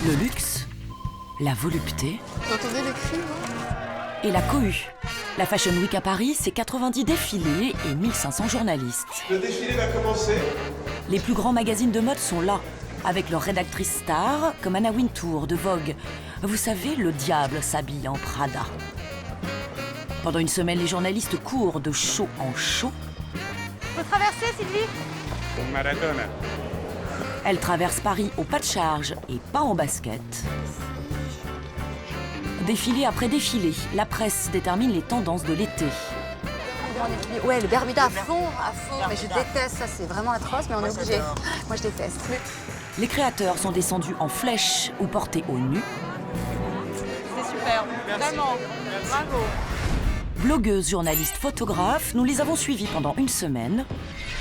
Le luxe, la volupté Vous entendez les cris, non? et la cohue. La Fashion Week à Paris, c'est 90 défilés et 1500 journalistes. Le défilé va commencer. Les plus grands magazines de mode sont là, avec leurs rédactrices stars comme Anna Wintour de Vogue. Vous savez, le diable s'habille en Prada. Pendant une semaine, les journalistes courent de show en show. Faut traverser, Sylvie. Maradona. Elles traversent Paris au pas de charge et pas en basket. Défilé après défilé, la presse détermine les tendances de l'été. Ouais, le Bermuda à fond. Mais je déteste ça, c'est vraiment atroce, mais on est obligé. Moi, je déteste. Les créateurs sont descendus en flèche ou portés au nu. C'est super, vraiment. Bravo. Blogueuses, journalistes, photographes, nous les avons suivis pendant une semaine.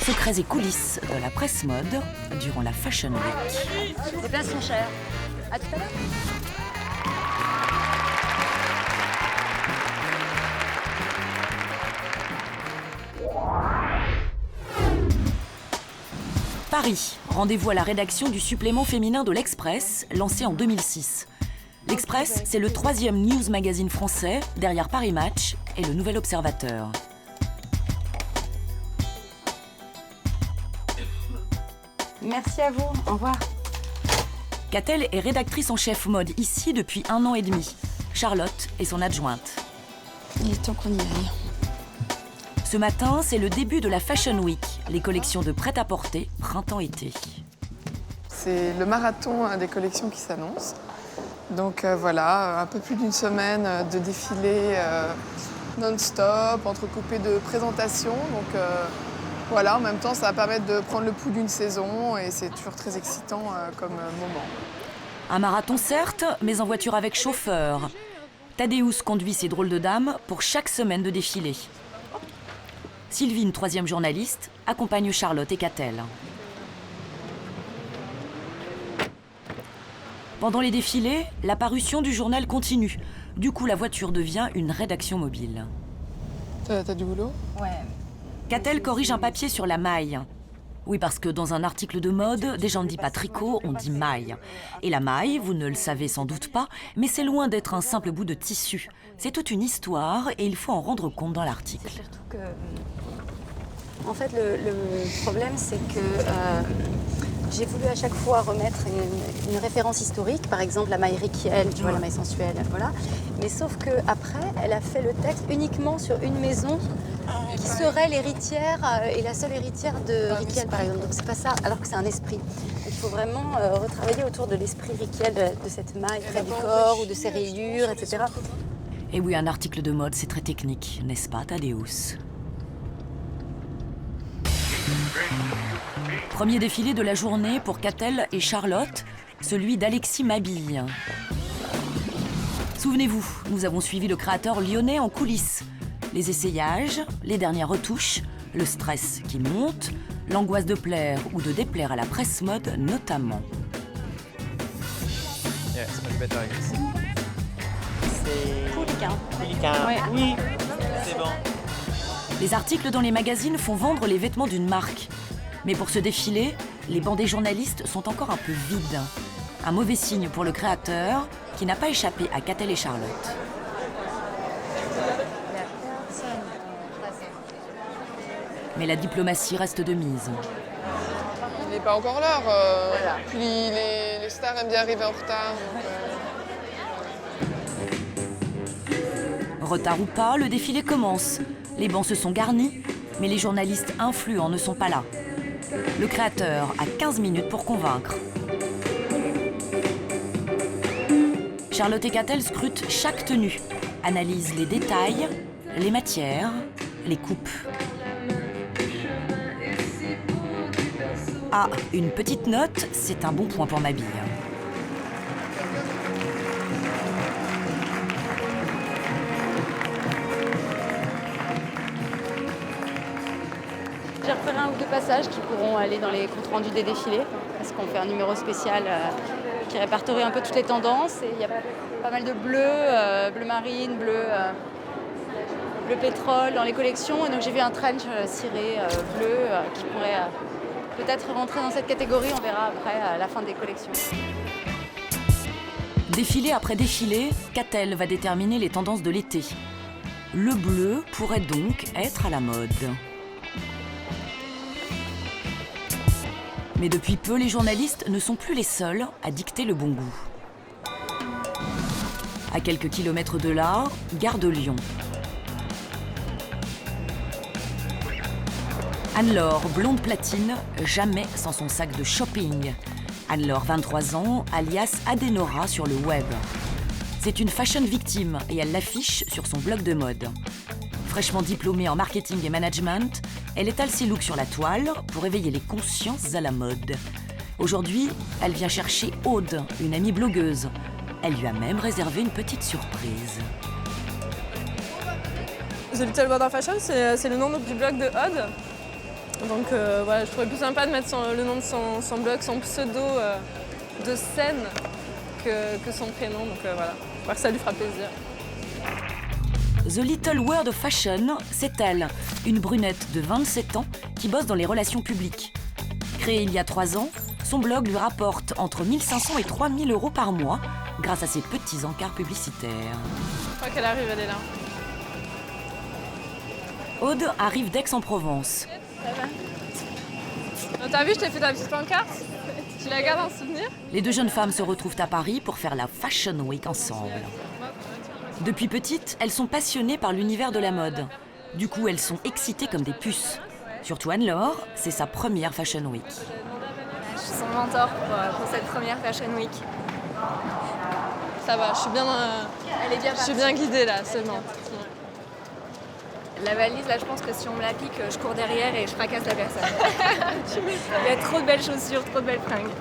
Secrets et coulisses de la presse mode durant la Fashion Week. Les places sont chères. À tout à l'heure. Paris, rendez-vous à la rédaction du supplément féminin de l'Express, lancé en 2006. L'Express, c'est le 3e news magazine français, derrière Paris Match et le Nouvel Observateur. Merci à vous. Au revoir. Catel est rédactrice en chef mode ici depuis 1 an et demi. Charlotte est son adjointe. Il est temps qu'on y aille. Ce matin, c'est le début de la Fashion Week, les collections de prêt-à-porter printemps-été. C'est le marathon des collections qui s'annonce. Donc voilà, un peu plus d'une semaine de défilés non-stop, entrecoupés de présentations. Donc voilà, en même temps, ça va permettre de prendre le pouls d'une saison et c'est toujours très excitant comme moment. Un marathon certes, mais en voiture avec chauffeur. Tadeusz conduit ces drôles de dames pour chaque semaine de défilé. Sylvie, une 3e journaliste, accompagne Charlotte et Catel. Pendant les défilés, la parution du journal continue. Du coup, la voiture devient une rédaction mobile. T'as du boulot? Ouais. Catel corrige un papier sur la maille. Oui, parce que dans un article de mode, des gens ne disent pas tricot, on dit maille. Et la maille, vous ne le savez sans doute pas, mais c'est loin d'être un simple bout de tissu. C'est toute une histoire et il faut en rendre compte dans l'article. C'est surtout que... En fait, le problème, c'est que j'ai voulu à chaque fois remettre une référence historique, par exemple la maille Riquiel, tu vois, la maille sensuelle, voilà. Mais sauf qu'après, elle a fait le texte uniquement sur une maison qui serait l'héritière et la seule héritière de Riquiel, par exemple. Donc c'est pas ça, alors que c'est un esprit. Donc, il faut vraiment retravailler autour de l'esprit Riquiel, de cette maille près du corps ou de ses rayures, etc. Et oui, un article de mode, c'est très technique, n'est-ce pas, Tadeusz? Premier défilé de la journée pour Catel et Charlotte, celui d'Alexis Mabille. Souvenez-vous, nous avons suivi le créateur lyonnais en coulisses. Les essayages, les dernières retouches, le stress qui monte, l'angoisse de plaire ou de déplaire à la presse mode notamment. Yeah, it's much better, I guess. C'est... Pouliquin. Pouliquin. Ouais. Oui, c'est bon. Les articles dans les magazines font vendre les vêtements d'une marque. Mais pour ce défilé, les bancs des journalistes sont encore un peu vides. Un mauvais signe pour le créateur qui n'a pas échappé à Catel et Charlotte. Mais la diplomatie reste de mise. Il n'est pas encore l'heure. Puis les stars aiment bien arriver en retard. Retard ou pas, le défilé commence. Les bancs se sont garnis, mais les journalistes influents ne sont pas là. Le créateur a 15 minutes pour convaincre. Charlotte et Catel scrutent chaque tenue, analysent les détails, les matières, les coupes. Ah, une petite note, c'est un bon point pour Mabille. J'ai repéré un ou deux passages qui pourront aller dans les comptes rendus des défilés, parce qu'on fait un numéro spécial qui répertorie un peu toutes les tendances. Et il y a pas mal de bleu, bleu marine, bleu pétrole dans les collections. Et donc j'ai vu un trench ciré bleu qui pourrait peut-être rentrer dans cette catégorie. On verra après à la fin des collections. Défilé après défilé, Catel va déterminer les tendances de l'été. Le bleu pourrait donc être à la mode. Mais depuis peu, les journalistes ne sont plus les seuls à dicter le bon goût. À quelques kilomètres de là, gare de Lyon. Anne-Laure, blonde platine, jamais sans son sac de shopping. Anne-Laure, 23 ans, alias Adenora sur le web. C'est une fashion victime et elle l'affiche sur son blog de mode. Fraîchement diplômée en marketing et management, elle étale ses looks sur la toile pour éveiller les consciences à la mode. Aujourd'hui, elle vient chercher Aude, une amie blogueuse. Elle lui a même réservé une petite surprise. The Little World of Fashion, c'est le nom du blog de Aude. Donc voilà, je trouvais plus sympa de mettre le nom de son blog, son pseudo de scène que son prénom. Donc voilà, j'espère que ça lui fera plaisir. The Little World of Fashion, c'est elle, une brunette de 27 ans qui bosse dans les relations publiques. Créée il y a 3 ans, son blog lui rapporte entre 1 500 et 3 000 € par mois grâce à ses petits encarts publicitaires. Je crois qu'elle arrive, elle est là. Aude arrive d'Aix-en-Provence. T'as vu, je t'ai fait ta petite pancarte. Tu la gardes en souvenir? Les deux jeunes femmes se retrouvent à Paris pour faire la Fashion Week ensemble. Depuis petites, elles sont passionnées par l'univers de la mode. Du coup, elles sont excitées comme des puces. Surtout Anne-Laure, c'est sa première Fashion Week. Je suis son mentor pour cette première Fashion Week. Ça va, je suis bien, Elle est bien je suis partie. bien guidée là, c'est bon. La valise, là, je pense que si on me la pique, je cours derrière et je fracasse la personne. Il y a trop de belles chaussures, trop de belles fringues.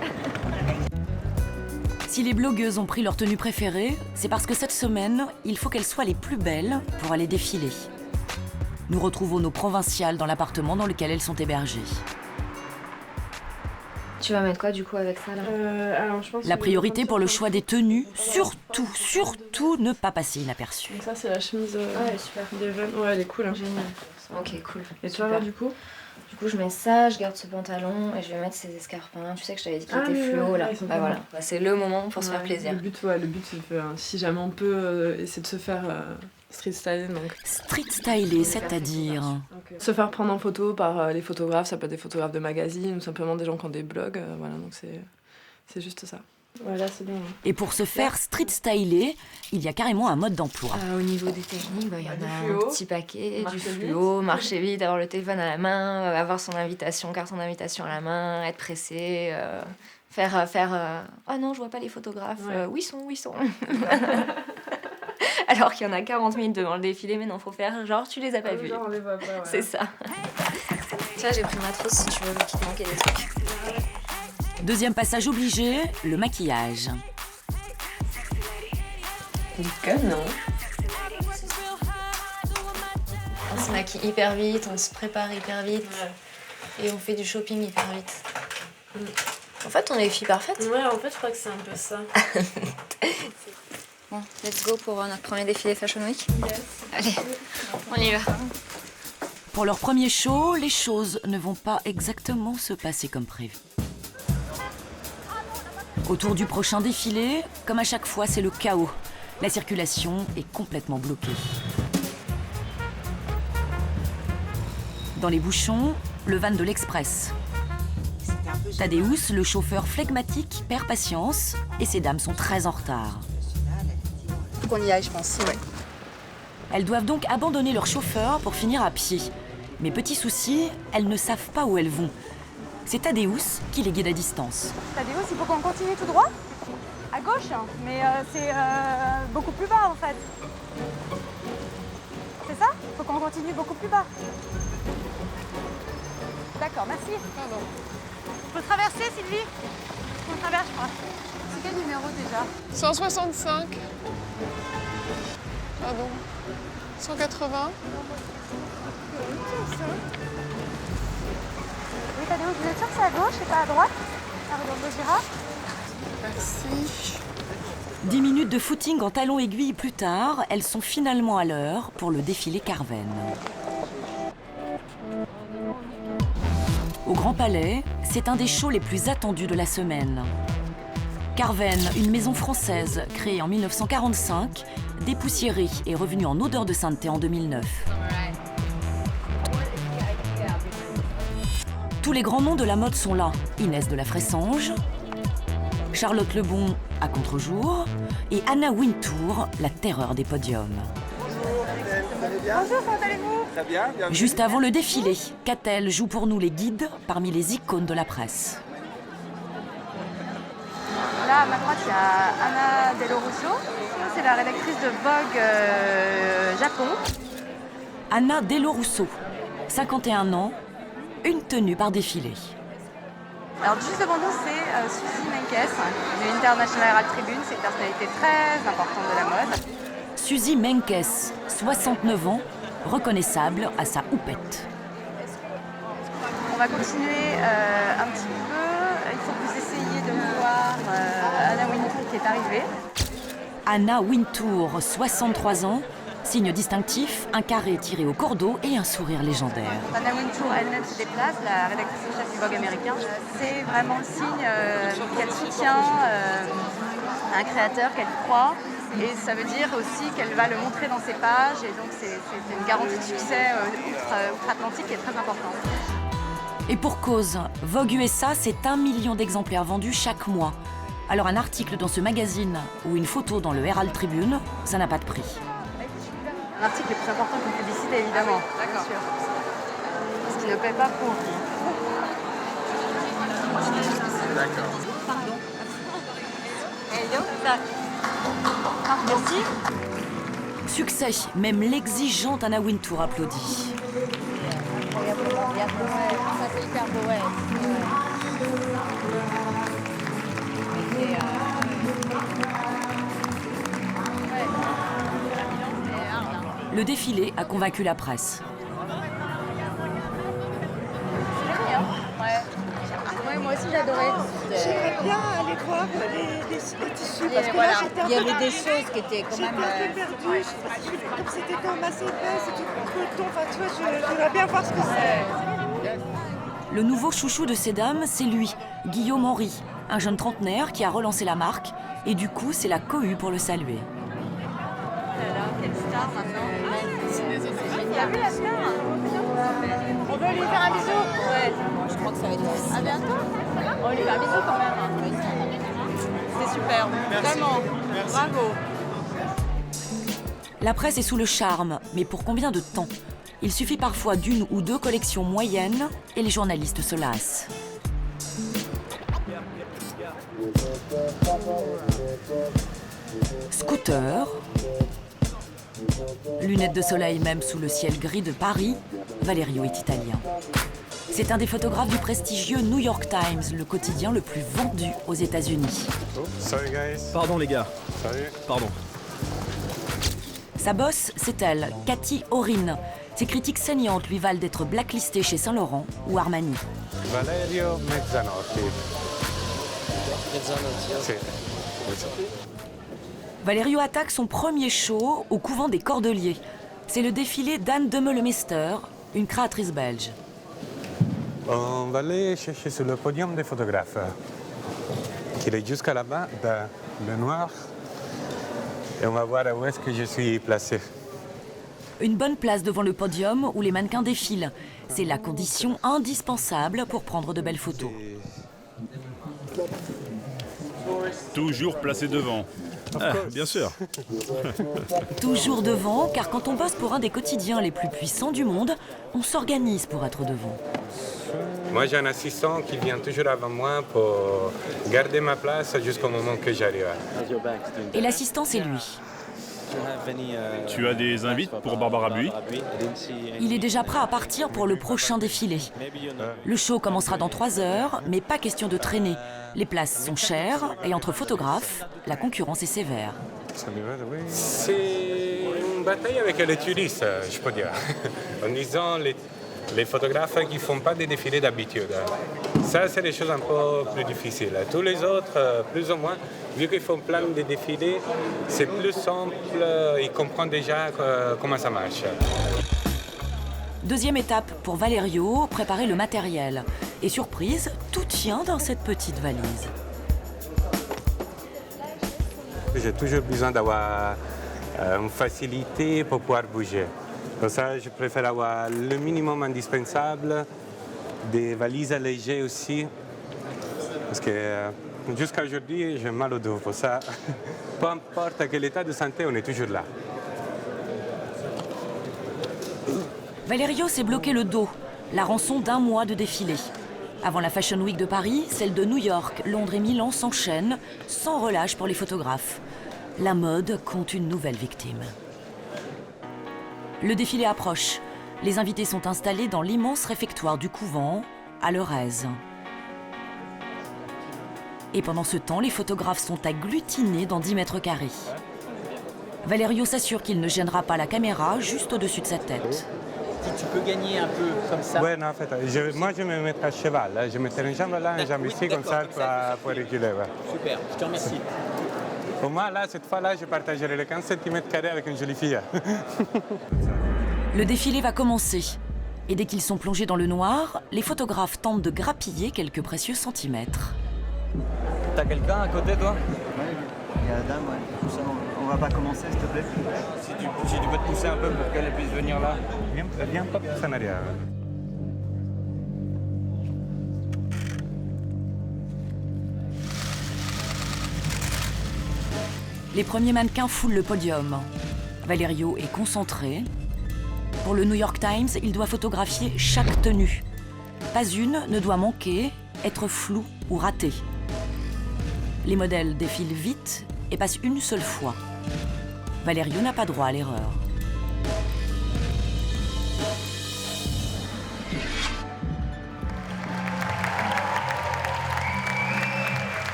Si les blogueuses ont pris leur tenue préférée, c'est parce que cette semaine, il faut qu'elles soient les plus belles pour aller défiler. Nous retrouvons nos provinciales dans l'appartement dans lequel elles sont hébergées. Tu vas mettre quoi du coup avec ça là? Alors, je pense La priorité pour le choix des tenues, surtout ne pas passer inaperçue. Ça, c'est la chemise Ouais, super. des jeunes. Ouais, elle est cool. Hein. Génial. Ok, cool. Et toi, Super. là, du coup? Du coup, je mets ça, je garde ce pantalon et je vais mettre ces escarpins. Tu sais que je t'avais dit qu'ils étaient fluo là. ouais, ils sont Bah pas voilà. mal. Bah, c'est le moment pour se faire plaisir. Le but, c'est de si jamais on peut essayer de se faire street styling. Donc. Street stylée, c'est-à-dire... Se faire prendre en photo par les photographes, ça peut être des photographes de magazines ou simplement des gens qui ont des blogs. Voilà, donc c'est juste ça. Voilà, c'est bien. Hein. Et pour se faire street styler, il y a carrément un mode d'emploi. Au niveau des techniques, il y en Du a fluo, un petit paquet, marcher du vite. fluo, marcher vite, avoir le téléphone à la main, avoir son invitation, carton d'invitation à la main, être pressé, faire oh non, je vois pas les photographes, Ouais. où ils sont Alors qu'il y en a 40 minutes devant le défilé, mais non, faut faire genre tu les as pas vus. Genre, on les voit pas, voilà. C'est ça. Tu vois, j'ai pris ma trousse si tu veux, qu'il te manquait des trucs. Deuxième passage obligé, le maquillage. Non. On se maquille hyper vite, on se prépare hyper vite et on fait du shopping hyper vite. En fait, on est les filles parfaites. Ouais, en fait, je crois que c'est un peu ça. Bon, let's go pour notre premier défilé Fashion Week. Yes. Allez, on y va. Pour leur premier show, les choses ne vont pas exactement se passer comme prévu. Autour du prochain défilé, comme à chaque fois, c'est le chaos. La circulation est complètement bloquée. Dans les bouchons, le van de l'Express. Tadeusz, le chauffeur flegmatique, perd patience et ces dames sont très en retard. Faut qu'on y aille, je pense. Ouais. Elles doivent donc abandonner leur chauffeur pour finir à pied. Mais petit souci, elles ne savent pas où elles vont. C'est Tadeusz qui les guide à distance. Tadeusz, il faut qu'on continue tout droit, à gauche, mais c'est beaucoup plus bas en fait. C'est ça? Il faut qu'on continue beaucoup plus bas. D'accord, merci. Pardon. Je peux traverser, Sylvie? On traverse, je crois. C'est quel numéro déjà? 165. Pardon. 180. Oui, Tadeusz, vous êtes sûr que c'est à gauche et pas à droite? À Rodolphe-Girard? Merci. 10 minutes de footing en talons aiguilles plus tard, elles sont finalement à l'heure pour le défilé Carven. Au Grand Palais, c'est un des shows les plus attendus de la semaine. Carven, une maison française créée en 1945, dépoussiérée et revenue en odeur de sainteté en 2009. Tous les grands noms de la mode sont là. Inès de la Fressange, Charlotte Lebon à contre-jour et Anna Wintour, la terreur des podiums. Bonjour, comment allez-vous? Très bien, bienvenue. Juste avant le défilé, Catel joue pour nous les guides parmi les icônes de la presse. Là, à ma droite, il y a Anna Dello-Russo. C'est la rédactrice de Vogue Japon. Anna Dello-Russo, 51 ans, une tenue par défilé. Alors, juste devant nous, c'est Suzy Menkes, de International Herald Tribune. C'est une personnalité très importante de la mode. Suzy Menkes, 69 ans, reconnaissable à sa houppette. On va continuer un petit peu. Il faut que vous essayiez de voir Anna Wintour qui est arrivée. Anna Wintour, 63 ans, signe distinctif, un carré tiré au cordeau et un sourire légendaire. Anna Wintour elle-même se déplace, la rédactrice en chef du Vogue américain. C'est vraiment le signe qu'elle soutient un créateur qu'elle croit. Et ça veut dire aussi qu'elle va le montrer dans ses pages. Et donc c'est une garantie de succès outre-Atlantique qui est très importante. Et pour cause, Vogue USA, c'est 1 million d'exemplaires vendus chaque mois. Alors un article dans ce magazine ou une photo dans le Herald Tribune, ça n'a pas de prix. Un article est plus important qu'une publicité, évidemment. D'accord. Sûr. Ce qui ne paie pas pour. D'accord. Pardon. Merci. Succès, même l'exigeante Anna Wintour applaudit. Incroyablement bien. Ça c'est hyper beau, ouais. Le défilé a convaincu la presse. Ouais, moi aussi j'adorais. J'aimerais bien aller voir les tissus parce que voilà. là j'étais un Il y peu avait des choses qui étaient quand même. perdue. Comme c'était quand même assez épais, c'était coton. Enfin, tu vois, je voudrais bien voir ce que c'est. Le nouveau chouchou de ces dames, c'est lui, Guillaume Henry, un jeune trentenaire qui a relancé la marque. Et du coup, c'est la cohue pour le saluer. Quelle star maintenant. T'as vu la star? On veut lui faire un bisou. Ouais. Je crois que ça va être difficile. À bientôt. On lui fait un bisou quand même. C'est super. Vraiment. Bravo. La presse est sous le charme, mais pour combien de temps? Il suffit parfois d'une ou deux collections moyennes et les journalistes se lassent. Scooter, lunettes de soleil même sous le ciel gris de Paris, Valerio est italien. C'est un des photographes du prestigieux New York Times, le quotidien le plus vendu aux États-Unis. Oh, sorry guys. Pardon les gars. Salut. Pardon. Sa boss, c'est elle, Cathy Orin. Ses critiques saignantes lui valent d'être blacklistée chez Saint-Laurent ou Armani. Valerio Mezzanotti. Sì. Valerio attaque son premier show au couvent des Cordeliers. C'est le défilé d'Anne Demelemester, une créatrice belge. On va aller chercher sur le podium des photographes. Qui est jusqu'à là-bas, dans le noir. Et on va voir où est-ce que je suis placé. Une bonne place devant le podium où les mannequins défilent. C'est la condition indispensable pour prendre de belles photos. Toujours placé devant. Ah, bien sûr. Toujours devant, car quand on bosse pour un des quotidiens les plus puissants du monde, on s'organise pour être devant. Moi, j'ai un assistant qui vient toujours avant moi pour garder ma place jusqu'au moment que j'arrive. Et l'assistant, c'est lui. Tu as des invites pour Barbara Buis? Il est déjà prêt à partir pour le prochain défilé. Le show commencera dans 3 heures, mais pas question de traîner. Les places sont chères et entre photographes, la concurrence est sévère. C'est une bataille avec les touristes, je peux dire. En disant les photographes qui ne font pas des défilés d'habitude. Ça, c'est des choses un peu plus difficiles. Tous les autres, plus ou moins, vu qu'ils font plein de défilés, c'est plus simple, ils comprennent déjà comment ça marche. Deuxième étape pour Valerio, préparer le matériel. Et surprise, tout tient dans cette petite valise. J'ai toujours besoin d'avoir une facilité pour pouvoir bouger. Pour ça, je préfère avoir le minimum indispensable, des valises légères aussi, parce que jusqu'à aujourd'hui, j'ai mal au dos. Pour ça, peu importe quel état de santé, on est toujours là. Valerio s'est bloqué le dos, la rançon d'1 mois de défilé. Avant la Fashion Week de Paris, celles de New York, Londres et Milan s'enchaînent, sans relâche pour les photographes. La mode compte une nouvelle victime. Le défilé approche. Les invités sont installés dans l'immense réfectoire du couvent, à Lorez. Et pendant ce temps, les photographes sont agglutinés dans 10 mètres carrés. Valerio s'assure qu'il ne gênera pas la caméra juste au-dessus de sa tête. Si tu peux gagner un peu comme ça. Oui, non, en fait, moi je me mettrai à cheval. Je mettrai une jambe là, une jambe ici, comme ça, pour reculer. Ouais. Super, je te remercie. Au moins, là, cette fois-là, je partagerai les 15 cm² avec une jolie fille. Le défilé va commencer. Et dès qu'ils sont plongés dans le noir, les photographes tentent de grappiller quelques précieux centimètres. T'as quelqu'un à côté, toi? Oui, il y a la dame, ouais. On va pas commencer, s'il te plaît? Si tu peux te pousser un peu pour qu'elle puisse venir là. Viens pas pousser en arrière. Les premiers mannequins foulent le podium. Valerio est concentré. Pour le New York Times, il doit photographier chaque tenue. Pas une ne doit manquer, être floue ou ratée. Les modèles défilent vite et passent une seule fois. Valerio n'a pas droit à l'erreur.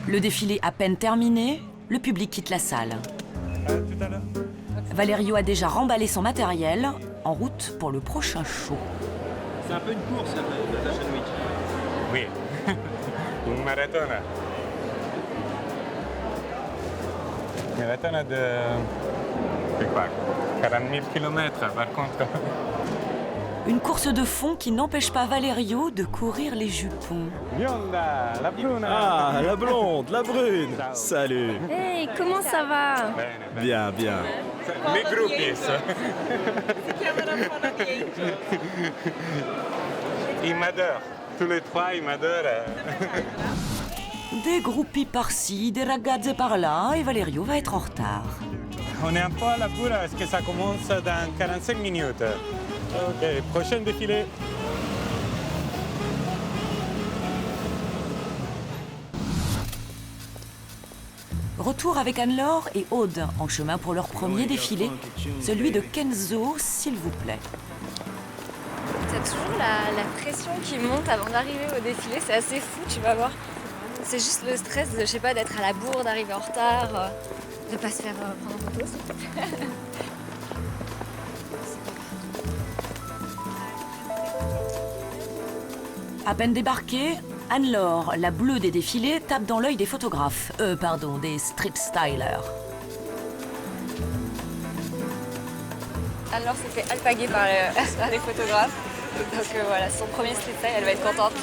Le défilé à peine terminé, le public quitte la salle. Valerio a déjà remballé son matériel, en route pour le prochain show. C'est un peu une course, la Fashion Week. Oui, un marathon. Un marathon de quoi, 40 000 km par contre. Une course de fond qui n'empêche pas Valerio de courir les jupons. Bionda, la brune. Ah, la blonde, la brune. Salut. Hey, comment ça va? Bien, bien. Les groupies. Ils m'adorent. Tous les trois, ils m'adorent. Des groupies par-ci, des ragazze par-là, et Valerio va être en retard. On est un peu à la bourre parce que ça commence dans 45 minutes. Ok, prochain défilé. Retour avec Anne-Laure et Aude, en chemin pour leur premier défilé, celui de Kenzo, s'il vous plaît. T'as toujours la pression qui monte avant d'arriver au défilé, c'est assez fou, tu vas voir. C'est juste le stress de, je sais pas, d'être à la bourre, d'arriver en retard, de pas se faire prendre en photo. À peine débarquée, Anne-Laure, la bleue des défilés, tape dans l'œil des photographes. Des street stylers. Alors s'est fait alpaguer par les photographes. Donc voilà, son premier street style, elle va être contente.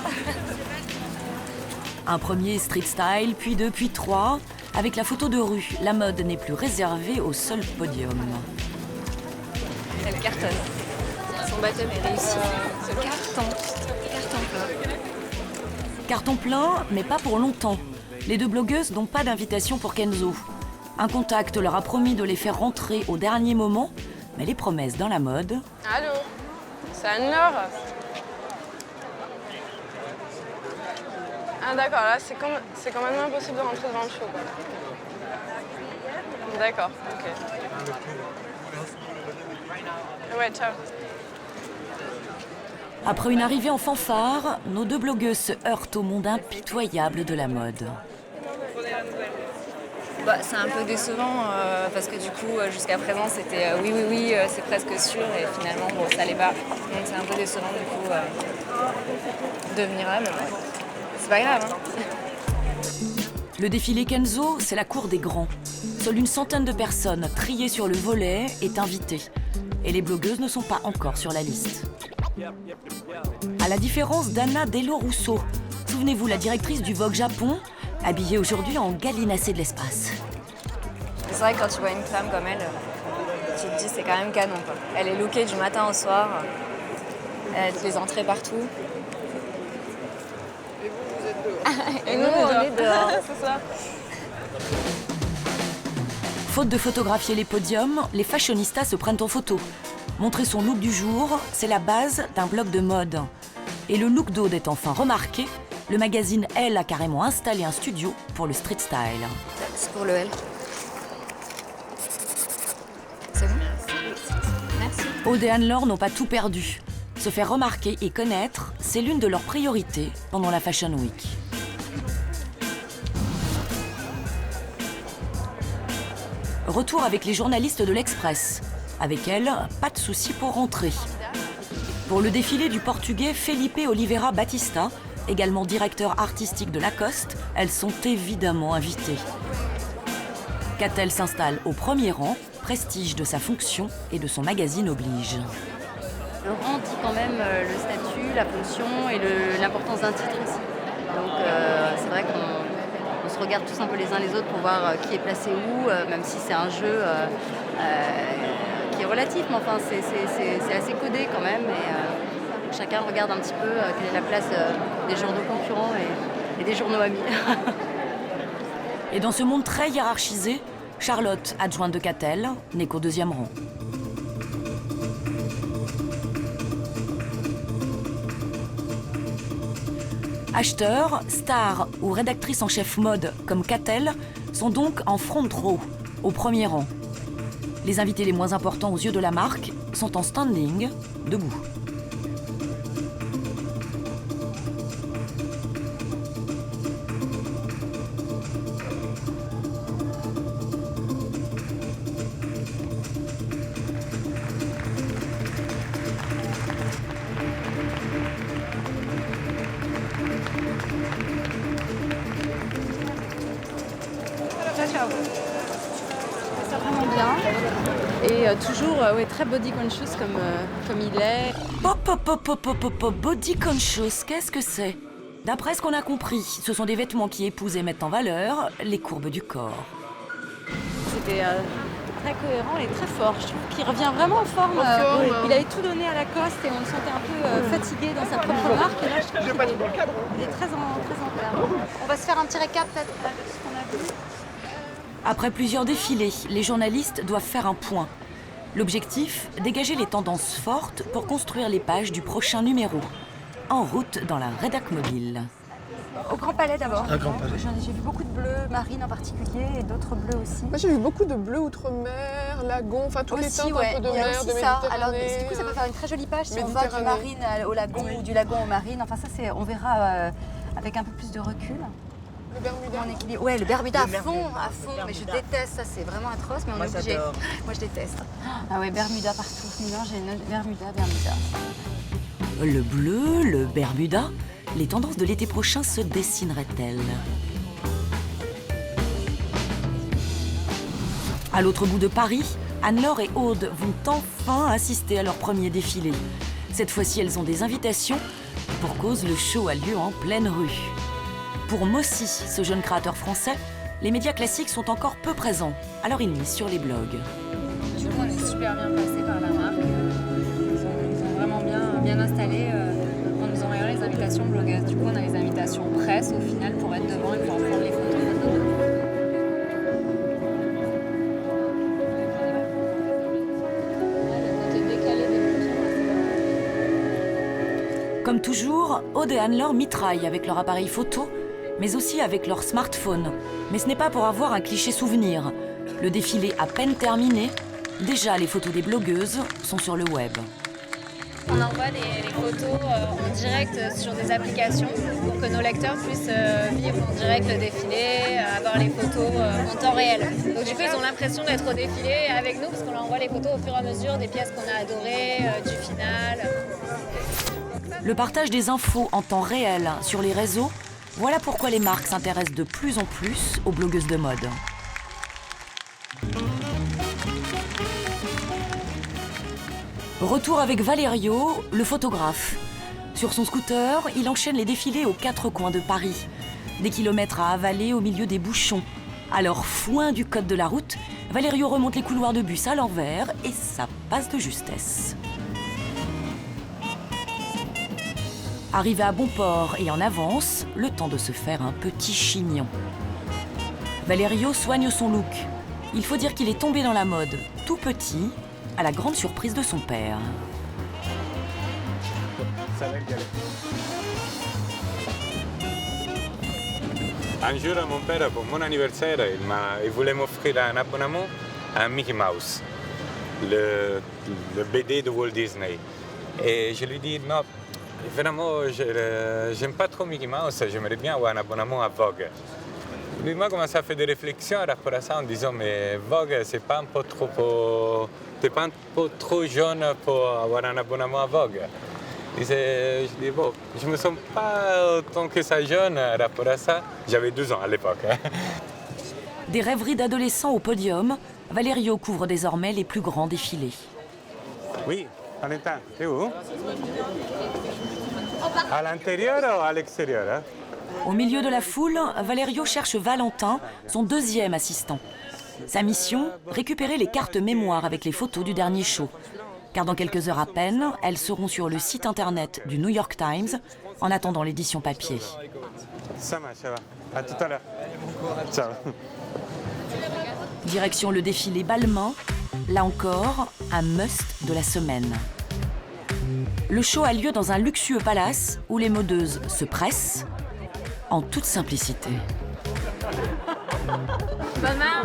Un premier street style, puis deux, puis trois. Avec la photo de rue, la mode n'est plus réservée au seul podium. Elle cartonne. Son baptême est réussi. Carton plein. Carton plein, mais pas pour longtemps. Les deux blogueuses n'ont pas d'invitation pour Kenzo. Un contact leur a promis de les faire rentrer au dernier moment, mais les promesses dans la mode... Allô, c'est Anne-Laure. Ah d'accord, là c'est quand même impossible de rentrer devant le show. D'accord, ok. Ouais, ciao. Après une arrivée en fanfare, nos deux blogueuses se heurtent au monde impitoyable de la mode. Bah, c'est un peu décevant parce que du coup, jusqu'à présent, c'était oui, c'est presque sûr et finalement, bon, ça l'est pas. Donc c'est un peu décevant du coup de venir là, mais ouais, c'est pas grave. Hein. Le défilé Kenzo, c'est la cour des grands. Seule une centaine de personnes triées sur le volet est invitée. Et les blogueuses ne sont pas encore sur la liste. À la différence d'Anna Dello Russo. Souvenez-vous, la directrice du Vogue Japon, habillée aujourd'hui en gallinacée de l'espace. C'est vrai que quand tu vois une femme comme elle, tu te dis c'est quand même canon, quoi. Elle est lookée du matin au soir, elle a des entrées partout. Et vous, vous êtes dehors. Et nous, on est dehors. C'est ça. Faute de photographier les podiums, les fashionistas se prennent en photo. Montrer son look du jour, c'est la base d'un blog de mode. Et le look d'Aude est enfin remarqué, le magazine Elle a carrément installé un studio pour le street style. C'est pour le L. C'est bon? Merci. Aude et Anne-Laure n'ont pas tout perdu. Se faire remarquer et connaître, c'est l'une de leurs priorités pendant la Fashion Week. Retour avec les journalistes de l'Express. Avec elles, pas de souci pour rentrer. Pour le défilé du Portugais Felipe Oliveira Batista, également directeur artistique de Lacoste, elles sont évidemment invitées. Catel s'installe au premier rang, prestige de sa fonction et de son magazine oblige. Le rang dit quand même le statut, la fonction et l'importance d'un titre aussi. Donc c'est vrai qu'on se regarde tous un peu les uns les autres pour voir qui est placé où, même si c'est un jeu qui est relatif, mais enfin c'est assez codé quand même. Et chacun regarde un petit peu quelle est la place des journaux concurrents et des journaux amis. Et dans ce monde très hiérarchisé, Charlotte, adjointe de Catel, n'est qu'au deuxième rang. Acheteurs, stars ou rédactrices en chef mode comme Catel sont donc en front row, au premier rang. Les invités les moins importants aux yeux de la marque sont en standing, debout. Ça vraiment bien. Et toujours très body conscious comme il est. Body conscious, qu'est-ce que c'est? D'après ce qu'on a compris, ce sont des vêtements qui épousent et mettent en valeur les courbes du corps. C'était très cohérent et très fort. Je trouve qu'il revient vraiment en forme. Il avait tout donné à Lacoste et on le sentait un peu fatigué dans sa propre marque. Et là, je trouve qu'il est très en clair. On va se faire un petit récap peut-être de ce qu'on a vu. Après plusieurs défilés, les journalistes doivent faire un point. L'objectif, dégager les tendances fortes pour construire les pages du prochain numéro. En route dans la rédac mobile. Au Grand Palais d'abord. Un Grand Palais. J'ai vu beaucoup de bleus, marine en particulier, et d'autres bleus aussi. Moi j'ai vu beaucoup de bleu outre-mer, lagon, enfin toutes les teintes un peu de mer, de ça. Méditerranée. Alors du coup ça peut faire une très jolie page si on va du marine au lagon ou du lagon au marine. Enfin ça on verra avec un peu plus de recul. Le Bermuda. Ouais, le Bermuda à fond. Mais je déteste ça, c'est vraiment atroce, mais on est obligé. Moi je déteste. Ah ouais, Bermuda partout. Non, j'ai une Bermuda. Le bleu, le Bermuda, les tendances de l'été prochain se dessineraient-elles? À l'autre bout de Paris, Anne-Laure et Aude vont enfin assister à leur premier défilé. Cette fois-ci, elles ont des invitations. Pour cause, le show a lieu en pleine rue. Pour Mossy, ce jeune créateur français, les médias classiques sont encore peu présents, alors il mise sur les blogs. Du coup, on est super bien passé par la marque. Ils ont vraiment bien installé en nous envoyant les invitations blogueuses. Du coup, on a les invitations presse au final pour être devant et pouvoir prendre les photos. Comme toujours, Aude et Anne-Laure mitraillent avec leur appareil photo, mais aussi avec leur smartphone. Mais ce n'est pas pour avoir un cliché souvenir. Le défilé à peine terminé, déjà les photos des blogueuses sont sur le web. On envoie les photos en direct sur des applications pour que nos lecteurs puissent vivre en direct le défilé, avoir les photos en temps réel. Donc du coup, ils ont l'impression d'être au défilé avec nous parce qu'on leur envoie les photos au fur et à mesure des pièces qu'on a adorées, du final. Le partage des infos en temps réel sur les réseaux, voilà pourquoi les marques s'intéressent de plus en plus aux blogueuses de mode. Retour avec Valerio, le photographe. Sur son scooter, il enchaîne les défilés aux quatre coins de Paris. Des kilomètres à avaler au milieu des bouchons. Alors, foin du code de la route, Valerio remonte les couloirs de bus à l'envers et ça passe de justesse. Arrivé à bon port et en avance, le temps de se faire un petit chignon. Valerio soigne son look. Il faut dire qu'il est tombé dans la mode, tout petit, à la grande surprise de son père. Un jour, mon père, pour mon anniversaire, il voulait m'offrir un abonnement à Mickey Mouse, le BD de Walt Disney. Et je lui dis non, vraiment, j'aime pas trop Mickey Mouse, j'aimerais bien avoir un abonnement à Vogue. Lui m'a commencé à faire des réflexions par rapport à ça en disant mais Vogue, c'est pas un peu trop, t'es pas un peu trop jeune pour avoir un abonnement à Vogue. Je dis bon, je me sens pas autant que ça jeune par rapport à ça. J'avais 12 ans à l'époque. Des rêveries d'adolescent au podium, Valerio couvre désormais les plus grands défilés. Oui, Valentin, t'es où? À l'intérieur ou à l'extérieur? Au milieu de la foule, Valerio cherche Valentin, son deuxième assistant. Sa mission, récupérer les cartes mémoire avec les photos du dernier show. Car dans quelques heures à peine, elles seront sur le site internet du New York Times, en attendant l'édition papier. Ça marche, ça va. À tout à l'heure. Ciao. Direction le défilé Balmain, là encore, un must de la semaine. Le show a lieu dans un luxueux palace où les modeuses se pressent en toute simplicité. Balmain,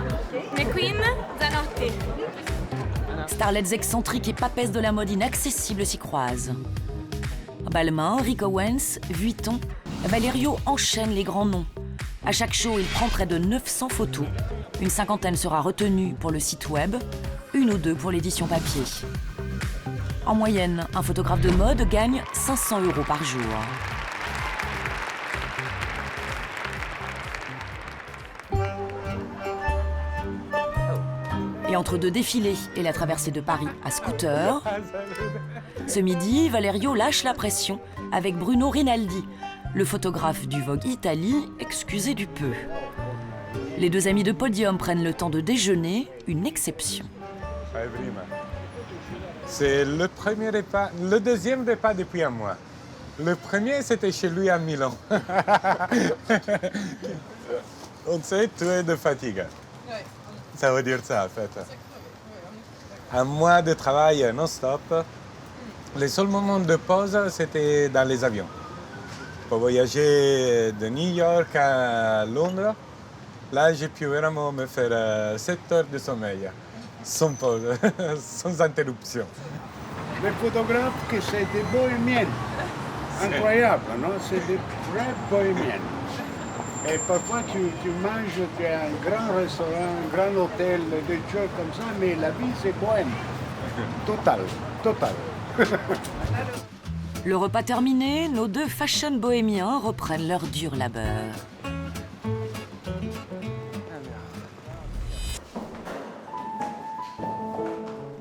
McQueen, Zanorte. Starlets excentriques et papesses de la mode inaccessible s'y croisent. Balmain, Rick Owens, Vuitton, Valerio enchaîne les grands noms. À chaque show, il prend près de 900 photos. Une cinquantaine sera retenue pour le site web, une ou deux pour l'édition papier. En moyenne, un photographe de mode gagne 500 € par jour. Et entre deux défilés et la traversée de Paris à scooter, ce midi, Valerio lâche la pression avec Bruno Rinaldi, le photographe du Vogue Italie, excusé du peu. Les deux amis de podium prennent le temps de déjeuner, une exception. C'est le deuxième repas depuis un mois. Le premier, c'était chez lui à Milan. On s'est tué de fatigue. Ça veut dire ça, en fait. Un mois de travail non-stop. Les seuls moments de pause, c'était dans les avions. Pour voyager de New York à Londres, là, j'ai pu vraiment me faire 7 heures de sommeil, sans pause, sans interruption. Les photographes, c'est des bohémiennes. Incroyable, non? C'est des vrais bohémiennes. Et parfois, tu manges à un grand restaurant, un grand hôtel, des choses comme ça, mais la vie, c'est bohème. Total, total. Le repas terminé, nos deux fashion bohémiens reprennent leur dur labeur.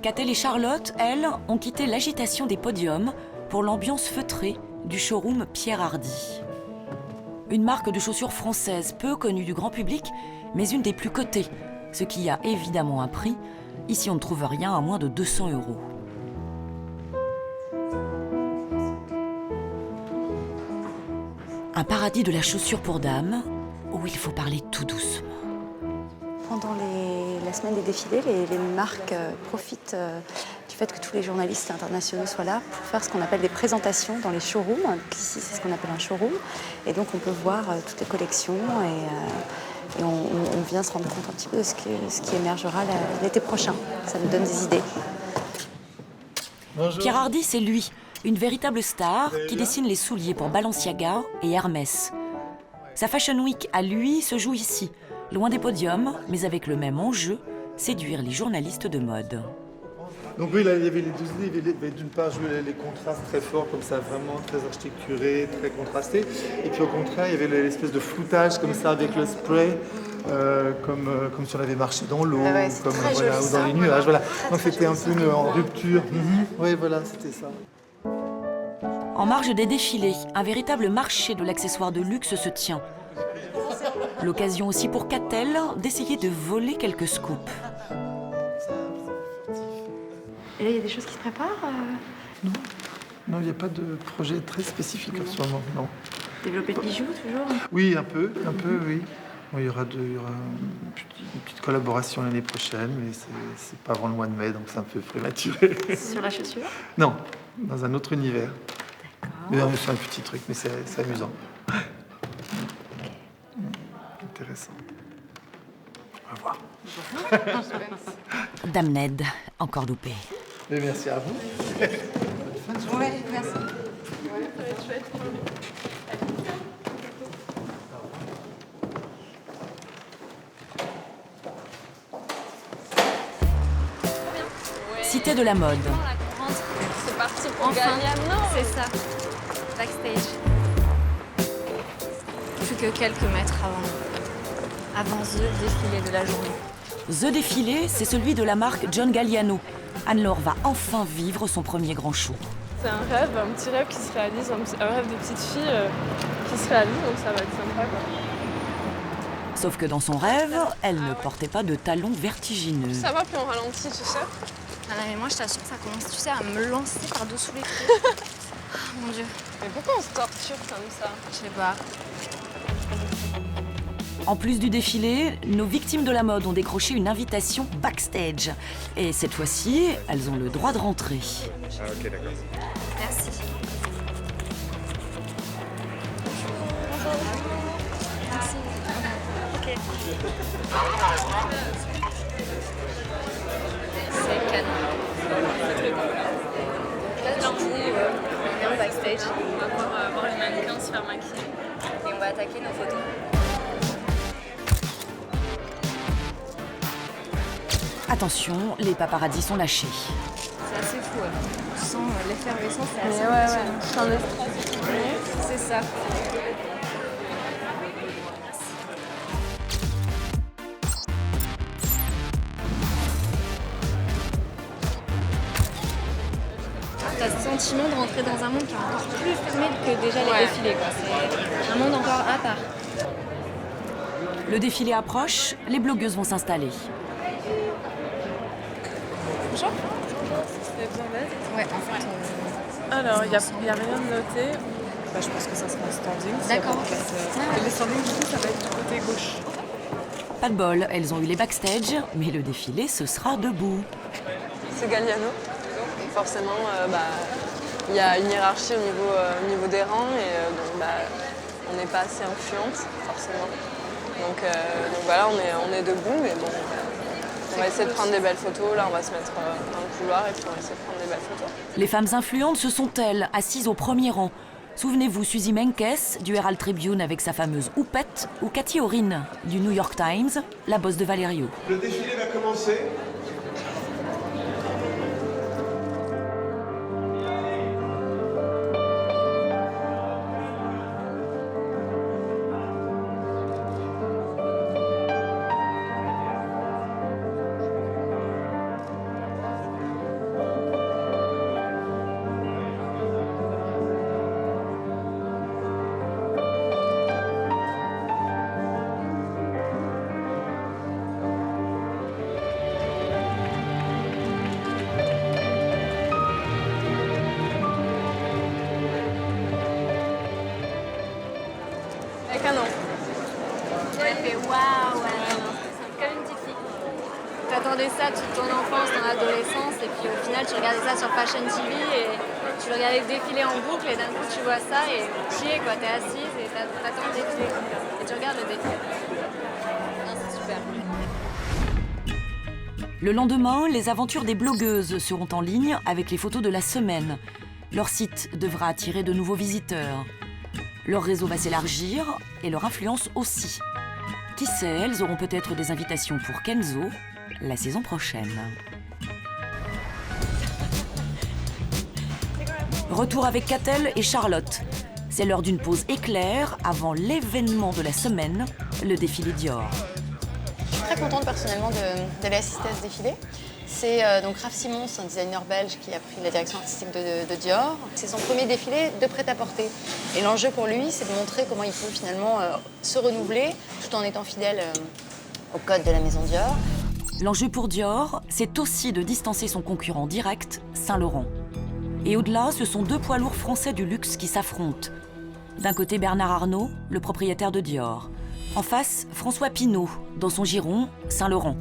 Catel et Charlotte, elles, ont quitté l'agitation des podiums pour l'ambiance feutrée du showroom Pierre Hardy. Une marque de chaussures française peu connue du grand public, mais une des plus cotées, ce qui a évidemment un prix. Ici, on ne trouve rien à moins de 200 €. Un paradis de la chaussure pour dames, où il faut parler tout doucement. Pendant la semaine des défilés, les marques profitent du fait que tous les journalistes internationaux soient là pour faire ce qu'on appelle des présentations dans les showrooms. Ici, c'est ce qu'on appelle un showroom. Et donc, on peut voir toutes les collections et on vient se rendre compte un petit peu de ce qui émergera l'été prochain. Ça nous donne des idées. Bonjour. Pierre Hardy, c'est lui, une véritable star qui dessine les souliers pour Balenciaga et Hermès. Sa Fashion Week à lui se joue ici, loin des podiums, mais avec le même enjeu, séduire les journalistes de mode. Donc oui, là, il y avait les 12 livres, il y avait d'une part jouer les contrastes très forts, comme ça, vraiment très architecturé, très contrasté. Et puis au contraire, il y avait l'espèce de floutage comme ça avec le spray, comme si on avait marché dans l'eau, comme voilà, ou dans les nuages. Voilà. Donc c'était un peu en rupture. Oui, voilà, c'était ça. En marge des défilés, un véritable marché de l'accessoire de luxe se tient. L'occasion aussi pour Catel d'essayer de voler quelques scoops. Et là, il y a des choses qui se préparent Non. Non, il n'y a pas de projet très spécifique en ce moment, non. Développer le bijou, toujours? Oui, un peu, oui. Bon, il y aura une petite collaboration l'année prochaine, mais c'est pas avant le mois de mai, donc c'est un peu prématuré. Sur la chaussure? Non, dans un autre univers. D'accord. C'est un petit truc, mais c'est amusant. Intéressant. On va voir. Dame Ned, encore loupé. Et merci à vous. Oui, merci. Cité de la mode. C'est parti pour Enfin, Galliano. c'est ça. Backstage. Plus que quelques mètres avant the défilé de la journée. The défilé, c'est celui de la marque John Galliano. Anne-Laure va enfin vivre son premier grand show. C'est un petit rêve qui se réalise, un rêve de petite fille qui se réalise, donc ça va être sympa, quoi. Sauf que dans son rêve, elle ne portait pas de talons vertigineux. Ça va, puis on ralentit, tu sais. Ah non, mais moi je t'assure, ça commence, tu sais, à me lancer par-dessous les pieds. Oh, mon Dieu. Mais pourquoi on se torture comme ça? Je sais pas. En plus du défilé, nos victimes de la mode ont décroché une invitation backstage. Et cette fois-ci, elles ont le droit de rentrer. Ah ok, d'accord. Merci. Merci. Ok. C'est canon. Là, du coup, on est en backstage. On va pouvoir voir les mannequins se faire maquiller. Et on va attaquer nos photos. Attention, les paparazzis sont lâchés. C'est assez fou, ouais. On sent l'effervescence, c'est assez Ouais. C'est ça. T'as ce sentiment de rentrer dans un monde qui est encore plus fermé que déjà les défilés, quoi. C'est un monde encore à part. Le défilé approche, les blogueuses vont s'installer. Bonjour. Vous avez besoin d'aide? Ouais, en fait, Alors, il n'y a rien de noté. Bah, je pense que ça sera un standing. D'accord. Et les standings, du coup, ça va être du côté gauche. Pas de bol, elles ont eu les backstage, mais le défilé, ce sera debout. C'est Galliano. Forcément, il y a une hiérarchie au niveau des rangs et donc, on n'est pas assez influente, forcément. Donc voilà, on est debout, mais bon, on va essayer de prendre des belles photos. Là, on va se mettre dans le couloir et puis on va essayer de prendre des belles photos. Les femmes influentes, ce sont elles, assises au premier rang. Souvenez-vous, Suzy Menkes, du Herald Tribune avec sa fameuse houppette, ou Cathy O'Rin, du New York Times, la bosse de Valerio. Le défilé va commencer. Canon. Elle fait waouh, comme une petite fille. T'attendais ça toute ton enfance, ton adolescence, et puis au final tu regardais ça sur Fashion TV et tu regardais le défilé en boucle et d'un coup tu vois ça et tu y es quoi, t'es assise et t'attends le défilé et tu regardes le défilé. Non, c'est super. Le lendemain, les aventures des blogueuses seront en ligne avec les photos de la semaine. Leur site devra attirer de nouveaux visiteurs. Leur réseau va s'élargir et leur influence aussi. Qui sait, elles auront peut-être des invitations pour Kenzo la saison prochaine. Retour avec Catel et Charlotte. C'est l'heure d'une pause éclair avant l'événement de la semaine, le défilé Dior. Je suis très contente personnellement d'aller assister à ce défilé. C'est donc Raf Simons, un designer belge qui a pris la direction artistique de Dior. C'est son premier défilé de prêt-à-porter. Et l'enjeu pour lui, c'est de montrer comment il peut finalement se renouveler tout en étant fidèle au code de la maison Dior. L'enjeu pour Dior, c'est aussi de distancer son concurrent direct, Saint-Laurent. Et au-delà, ce sont deux poids lourds français du luxe qui s'affrontent. D'un côté, Bernard Arnault, le propriétaire de Dior. En face, François Pinault, dans son giron, Saint-Laurent.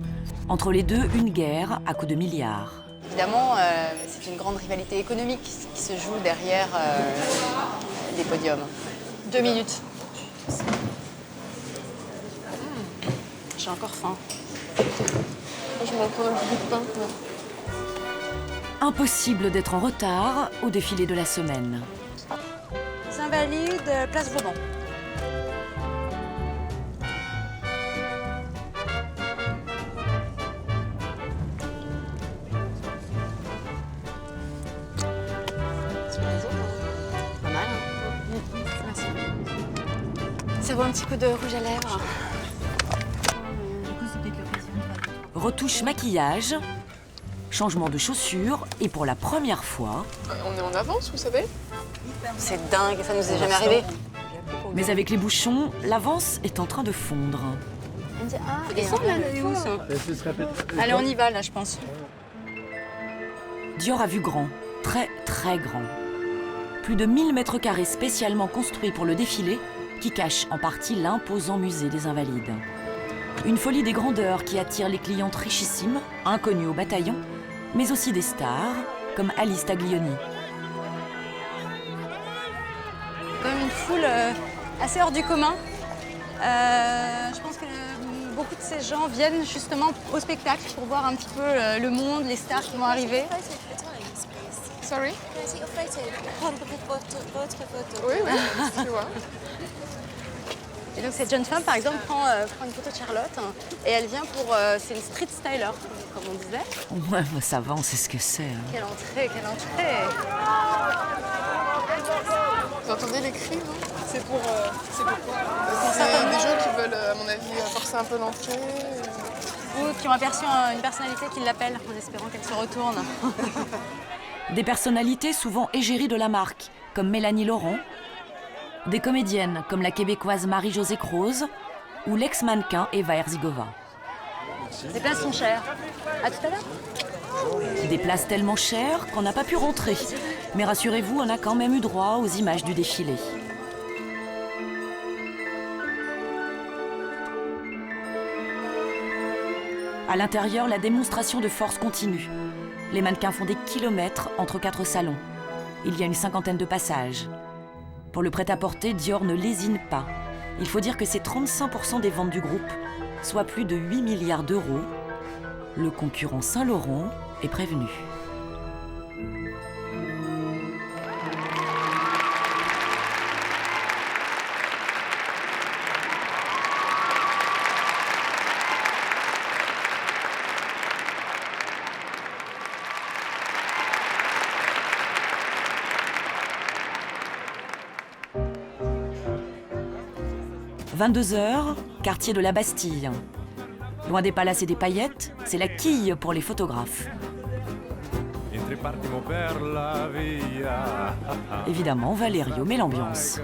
Entre les deux, une guerre à coups de milliards. Évidemment, c'est une grande rivalité économique qui se joue derrière les podiums. 2 minutes. J'ai encore faim. Je m'en prends un petit bout de pain. Impossible d'être en retard au défilé de la semaine. Les Invalides, place Vauban. Pas mal, hein? Merci. Ça vaut un petit coup de rouge à lèvres. Retouche maquillage, changement de chaussures et pour la première fois... On est en avance, vous savez? C'est dingue, ça nous est jamais arrivé. Mais avec les bouchons, l'avance est en train de fondre. On dit, ah, et ça, là, elle est où, ça? Allez, on y va, là, je pense. Dior a vu grand, très très grand. Plus de 1000 mètres carrés spécialement construits pour le défilé qui cache en partie l'imposant musée des Invalides. Une folie des grandeurs qui attire les clientes richissimes, inconnues au bataillon, mais aussi des stars comme Alice Taglioni. Quand même une foule assez hors du commun. Je pense que beaucoup de ces gens viennent justement au spectacle pour voir un petit peu le monde, les stars qui vont arriver. Sorry? Prendre votre photo. Oui, oui, tu vois. Et donc cette jeune femme, par exemple, prend une photo de Charlotte et elle vient pour... c'est une street styler, comme on disait. Ouais, bah ça va, on sait ce que c'est. Hein. Quelle entrée, quelle entrée! Vous entendez les cris, non? C'est pour quoi? C'est des gens qui veulent, à mon avis, forcer un peu l'entrée. Ou qui ont aperçu une personnalité qui l'appelle en espérant qu'elle se retourne. Des personnalités souvent égéries de la marque, comme Mélanie Laurent, des comédiennes comme la québécoise Marie-Josée Croze ou l'ex-mannequin Eva Herzigova. Les places sont chères. À tout à l'heure. Des places tellement chères qu'on n'a pas pu rentrer. Mais rassurez-vous, on a quand même eu droit aux images du défilé. À l'intérieur, la démonstration de force continue. Les mannequins font des kilomètres entre 4 salons. Il y a une 50aine de passages. Pour le prêt-à-porter, Dior ne lésine pas. Il faut dire que c'est 35% des ventes du groupe, soit plus de 8 milliards d'euros. Le concurrent Saint-Laurent est prévenu. « 22h, quartier de la Bastille. Loin des palaces et des paillettes, c'est la quille pour les photographes. Évidemment, Valerio met l'ambiance.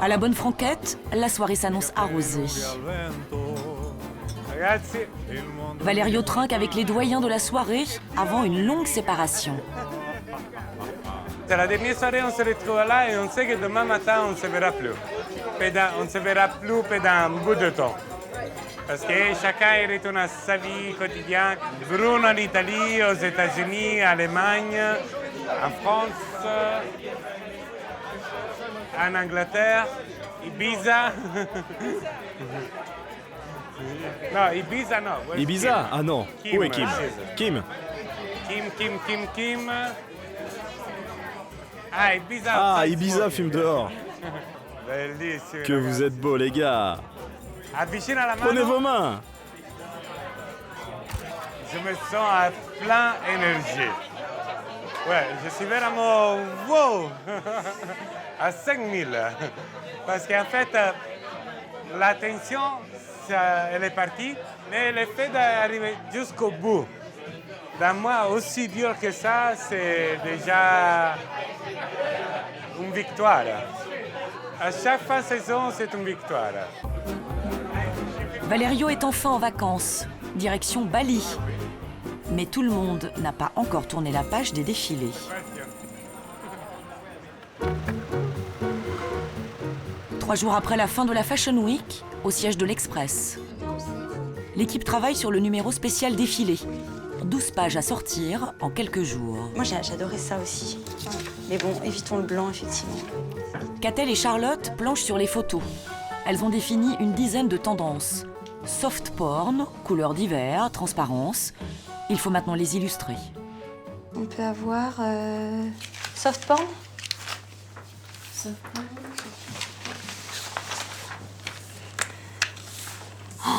À la bonne franquette, la soirée s'annonce arrosée. Valerio trinque avec les doyens de la soirée avant une longue séparation. C'est la dernière soirée, on se retrouve là et on sait que demain matin, on ne se verra plus. On ne se verra plus pendant un bout de temps. Parce que chacun est retourné à sa vie quotidienne. Bruno en Italie, aux États-Unis, en Allemagne, en France, en Angleterre, Ibiza. Non, Ibiza, non. Ibiza? Ah non. Où est Kim? Kim? Kim. Ah, Ibiza. Ah, Ibiza fume dehors. Que vous êtes beaux, les gars. Prenez vos mains. Je me sens à plein énergie. Ouais, je suis vraiment wow à 5000. Parce qu'en fait, la tension, elle est partie, mais le fait d'arriver jusqu'au bout, d'un mois aussi dur que ça, c'est déjà une victoire. À chaque fin de saison, c'est une victoire. Valerio est enfin en vacances, direction Bali. Mais tout le monde n'a pas encore tourné la page des défilés. Trois jours après la fin de la Fashion Week, au siège de l'Express. L'équipe travaille sur le numéro spécial défilé. 12 pages à sortir en quelques jours. Moi, j'adorais ça aussi. Mais bon, évitons le blanc, effectivement. Catel et Charlotte planchent sur les photos. Elles ont défini une dizaine de tendances. Soft porn, couleurs d'hiver, transparence. Il faut maintenant les illustrer. On peut avoir soft porn. Oh,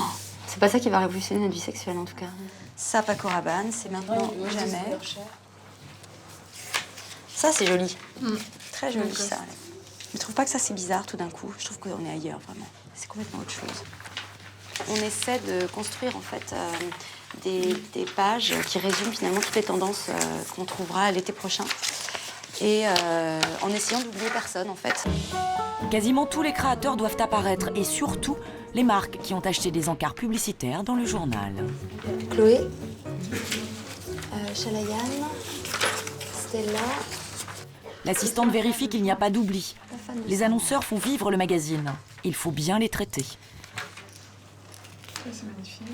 c'est pas ça qui va révolutionner notre vie sexuelle en tout cas. Ça, Paco Rabanne, c'est maintenant ou jamais. Ça, c'est joli. Très joli ça. Je trouve pas que ça c'est bizarre tout d'un coup. Je trouve qu'on est ailleurs vraiment. C'est complètement autre chose. On essaie de construire en fait des pages qui résument finalement toutes les tendances qu'on trouvera l'été prochain. Et en essayant d'oublier personne en fait. Quasiment tous les créateurs doivent apparaître et surtout les marques qui ont acheté des encarts publicitaires dans le journal. Chloé, Chalayan, Stella. L'assistante vérifie qu'il n'y a pas d'oubli. Les annonceurs font vivre le magazine. Il faut bien les traiter. C'est magnifique.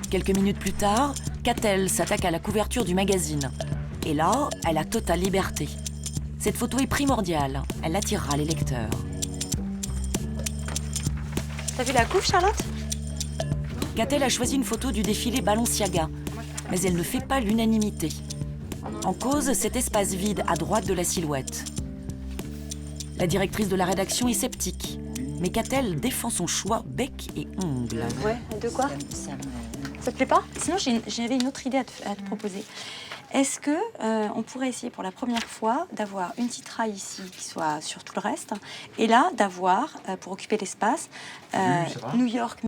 Quelques minutes plus tard, Catel s'attaque à la couverture du magazine. Et là, elle a totale liberté. Cette photo est primordiale. Elle attirera les lecteurs. T'as vu la couve, Charlotte? Catel a choisi une photo du défilé Balenciaga, mais elle ne fait pas l'unanimité. En cause, cet espace vide à droite de la silhouette. La directrice de la rédaction est sceptique, mais Catel défend son choix bec et ongles. Ouais, de quoi? Ça te plaît pas? Sinon, j'avais une autre idée à te proposer. Est-ce que on pourrait essayer pour la première fois d'avoir une titraille ici qui soit sur tout le reste, et là d'avoir, pour occuper l'espace, New York